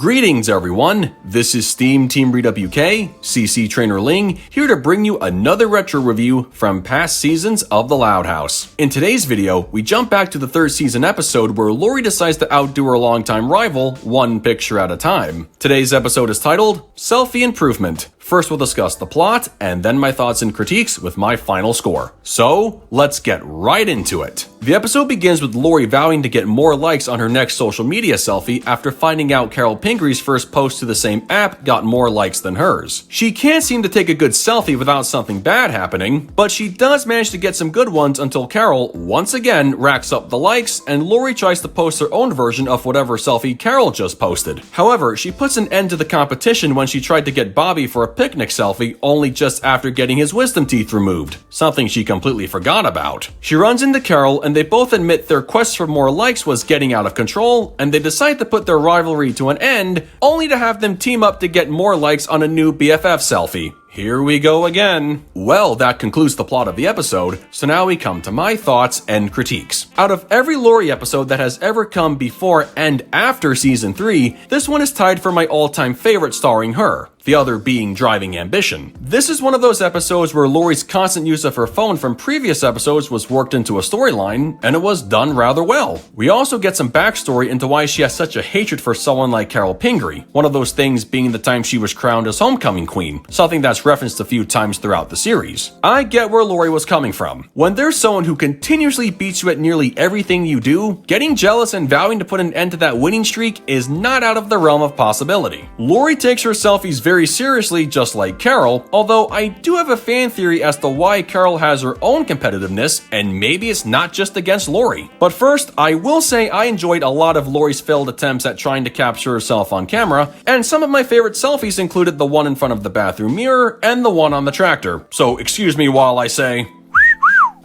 Greetings everyone, this is SteamTeamRedubUK, CC Trainor-Ling, here to bring you another retro review from past seasons of The Loud House. In today's video, we jump back to the third season episode where Lori decides to outdo her longtime rival, one picture at a time. Today's episode is titled, Selfie Improvement. First we'll discuss the plot, and then my thoughts and critiques with my final score. So, let's get right into it. The episode begins with Lori vowing to get more likes on her next social media selfie after finding out Carol Pingree first post to the same app got more likes than hers. She can't seem to take a good selfie without something bad happening, but she does manage to get some good ones until Carol, once again, racks up the likes, and Lori tries to post her own version of whatever selfie Carol just posted. However, she puts an end to the competition when she tried to get Bobby for a picnic selfie only just after getting his wisdom teeth removed, something she completely forgot about. She runs into Carol and they both admit their quest for more likes was getting out of control, and they decide to put their rivalry to an end, only to have them team up to get more likes on a new BFF selfie. Here we go again. Well, that concludes the plot of the episode, so now we come to my thoughts and critiques. Out of every Lori episode that has ever come before and after Season 3, this one is tied for my all-time favorite starring her, the other being Driving Ambition. This is one of those episodes where Lori's constant use of her phone from previous episodes was worked into a storyline, and it was done rather well. We also get some backstory into why she has such a hatred for someone like Carol Pingree, one of those things being the time she was crowned as Homecoming Queen, something that's referenced a few times throughout the series. I get where Lori was coming from. When there's someone who continuously beats you at nearly everything you do, getting jealous and vowing to put an end to that winning streak is not out of the realm of possibility. Lori takes her selfies very seriously, just like Carol, although I do have a fan theory as to why Carol has her own competitiveness, and maybe it's not just against Lori. But first, I will say I enjoyed a lot of Lori's failed attempts at trying to capture herself on camera, and some of my favorite selfies included the one in front of the bathroom mirror and the one on the tractor. So excuse me while I say...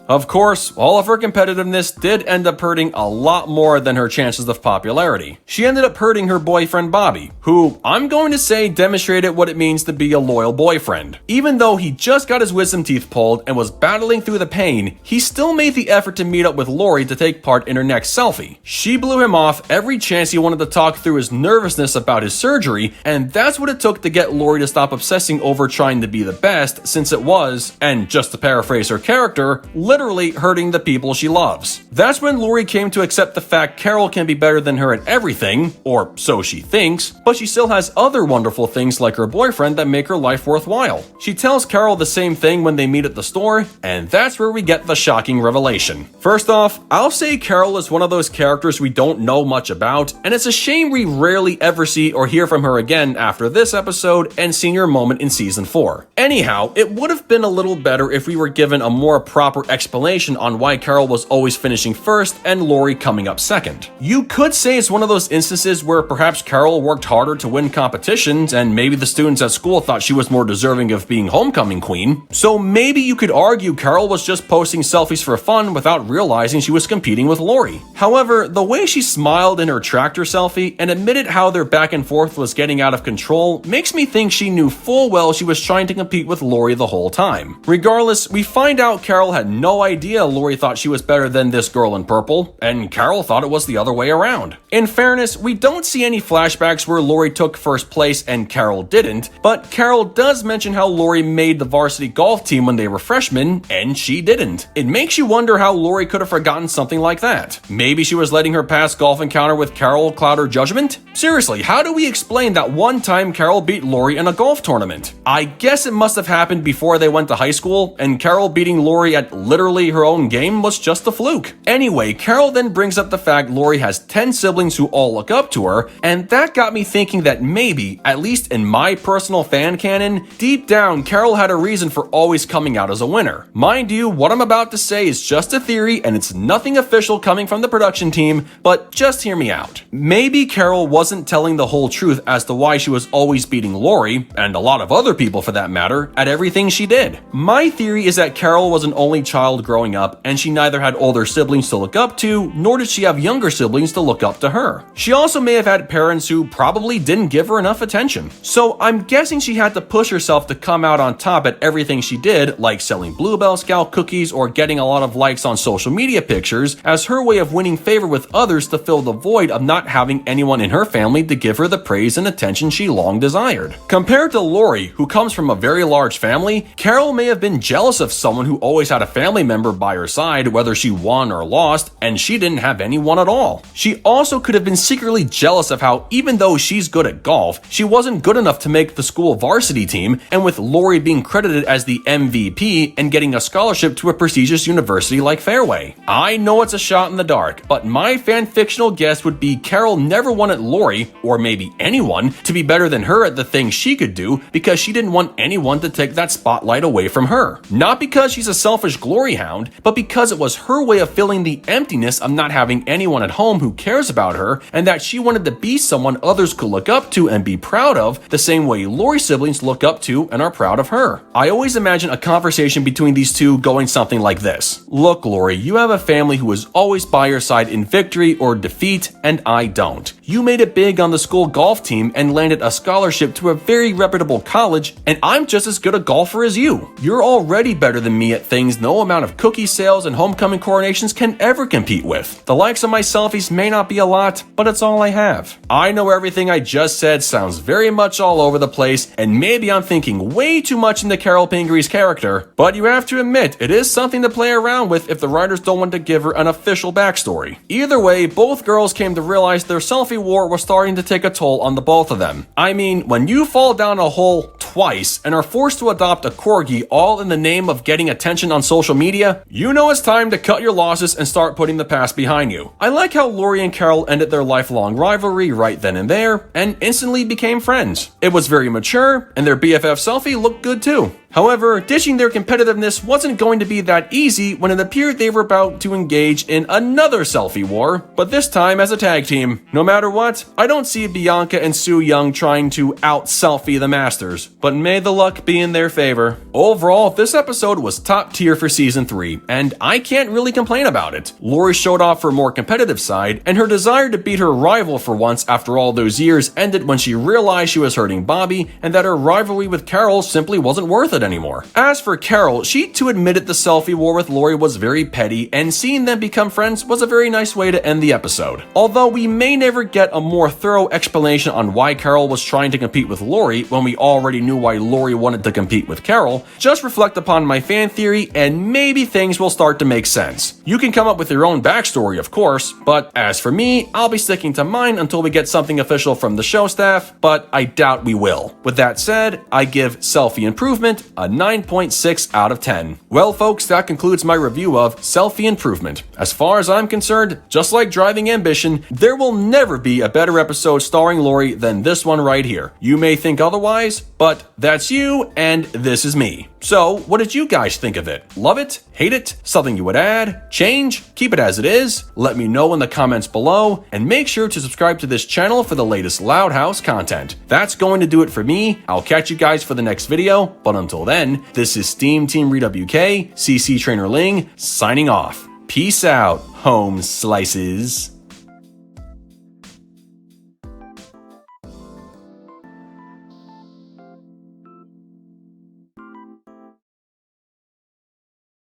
Of course, all of her competitiveness did end up hurting a lot more than her chances of popularity. She ended up hurting her boyfriend Bobby, who I'm going to say demonstrated what it means to be a loyal boyfriend. Even though he just got his wisdom teeth pulled and was battling through the pain, he still made the effort to meet up with Lori to take part in her next selfie. She blew him off every chance he wanted to talk through his nervousness about his surgery, and that's what it took to get Lori to stop obsessing over trying to be the best, since it was, and just to paraphrase her character, literally hurting the people she loves. That's when Lori came to accept the fact Carol can be better than her at everything, or so she thinks, but she still has other wonderful things like her boyfriend that make her life worthwhile. She tells Carol the same thing when they meet at the store, and that's where we get the shocking revelation. First off, I'll say Carol is one of those characters we don't know much about, and it's a shame we rarely ever see or hear from her again after this episode and senior moment in Season 4. Anyhow, it would have been a little better if we were given a more proper explanation on why Carol was always finishing first and Lori coming up second. You could say it's one of those instances where perhaps Carol worked harder to win competitions and maybe the students at school thought she was more deserving of being homecoming queen. So maybe you could argue Carol was just posting selfies for fun without realizing she was competing with Lori. However, the way she smiled in her tractor selfie and admitted how their back and forth was getting out of control makes me think she knew full well she was trying to compete with Lori the whole time. Regardless, we find out Carol had no idea Lori thought she was better than this girl in purple, and Carol thought it was the other way around. In fairness, we don't see any flashbacks where Lori took first place and Carol didn't, but Carol does mention how Lori made the varsity golf team when they were freshmen, and she didn't. It makes you wonder how Lori could have forgotten something like that. Maybe she was letting her past golf encounter with Carol cloud her judgment? Seriously, how do we explain that one time Carol beat Lori in a golf tournament? I guess it must have happened before they went to high school, and Carol beating Lori at literally her own game was just a fluke. Anyway, Carol then brings up the fact Lori has 10 siblings who all look up to her, and that got me thinking that maybe, at least in my personal fan canon, deep down Carol had a reason for always coming out as a winner. Mind you, what I'm about to say is just a theory and it's nothing official coming from the production team, but just hear me out. Maybe Carol wasn't telling the whole truth as to why she was always beating Lori, and a lot of other people for that matter, at everything she did. My theory is that Carol was an only child child growing up, and she neither had older siblings to look up to, nor did she have younger siblings to look up to her. She also may have had parents who probably didn't give her enough attention. So I'm guessing she had to push herself to come out on top at everything she did, like selling Bluebell Scout cookies or getting a lot of likes on social media pictures, as her way of winning favor with others to fill the void of not having anyone in her family to give her the praise and attention she long desired. Compared to Lori, who comes from a very large family, Carol may have been jealous of someone who always had a family member by her side, whether she won or lost, and she didn't have anyone at all. She also could have been secretly jealous of how, even though she's good at golf, she wasn't good enough to make the school varsity team, and with Lori being credited as the MVP and getting a scholarship to a prestigious university like Fairway. I know it's a shot in the dark, but my fan-fictional guess would be Carol never wanted Lori, or maybe anyone, to be better than her at the things she could do because she didn't want anyone to take that spotlight away from her. Not because she's a selfish glory hound, but because it was her way of filling the emptiness of not having anyone at home who cares about her, and that she wanted to be someone others could look up to and be proud of, the same way Lori's siblings look up to and are proud of her. I always imagine a conversation between these two going something like this. Look, Lori, you have a family who is always by your side in victory or defeat, and I don't. You made it big on the school golf team and landed a scholarship to a very reputable college, and I'm just as good a golfer as you. You're already better than me at things no amount of cookie sales and homecoming coronations can ever compete with. The likes of my selfies may not be a lot, but it's all I have. I know everything I just said sounds very much all over the place, and maybe I'm thinking way too much into Carol Pingree character, but you have to admit it is something to play around with if the writers don't want to give her an official backstory. Either way, both girls came to realize their selfie war was starting to take a toll on the both of them. I mean, when you fall down a hole twice and are forced to adopt a corgi all in the name of getting attention on social media, you know it's time to cut your losses and start putting the past behind you. I like how Lori and Carol ended their lifelong rivalry right then and there and instantly became friends. It was very mature, and their BFF selfie looked good too. However, ditching their competitiveness wasn't going to be that easy when it appeared they were about to engage in another selfie war, but this time as a tag team. No matter what, I don't see Bianca and Su Yung trying to out-selfie the Masters, but may the luck be in their favor. Overall, this episode was top tier for Season 3, and I can't really complain about it. Lori showed off her more competitive side, and her desire to beat her rival for once after all those years ended when she realized she was hurting Bobby, and that her rivalry with Carol simply wasn't worth it anymore. As for Carol, she too admitted the selfie war with Lori was very petty, and seeing them become friends was a very nice way to end the episode. Although we may never get a more thorough explanation on why Carol was trying to compete with Lori when we already knew why Lori wanted to compete with Carol, just reflect upon my fan theory and maybe things will start to make sense. You can come up with your own backstory, of course, but as for me, I'll be sticking to mine until we get something official from the show staff, but I doubt we will. With that said, I give Selfie Improvement a 9.6 out of 10. Well folks, that concludes my review of Selfie Improvement. As far as I'm concerned, just like Driving Ambition, there will never be a better episode starring Lori than this one right here. You may think otherwise, but that's you, and this is me. So, what did you guys think of it? Love it? Hate it? Something you would add? Change? Keep it as it is? Let me know in the comments below, and make sure to subscribe to this channel for the latest Loud House content. That's going to do it for me. I'll catch you guys for the next video, but until then, this is SteamTeamRedubUK, CC Trainor-Ling, signing off. Peace out, home slices.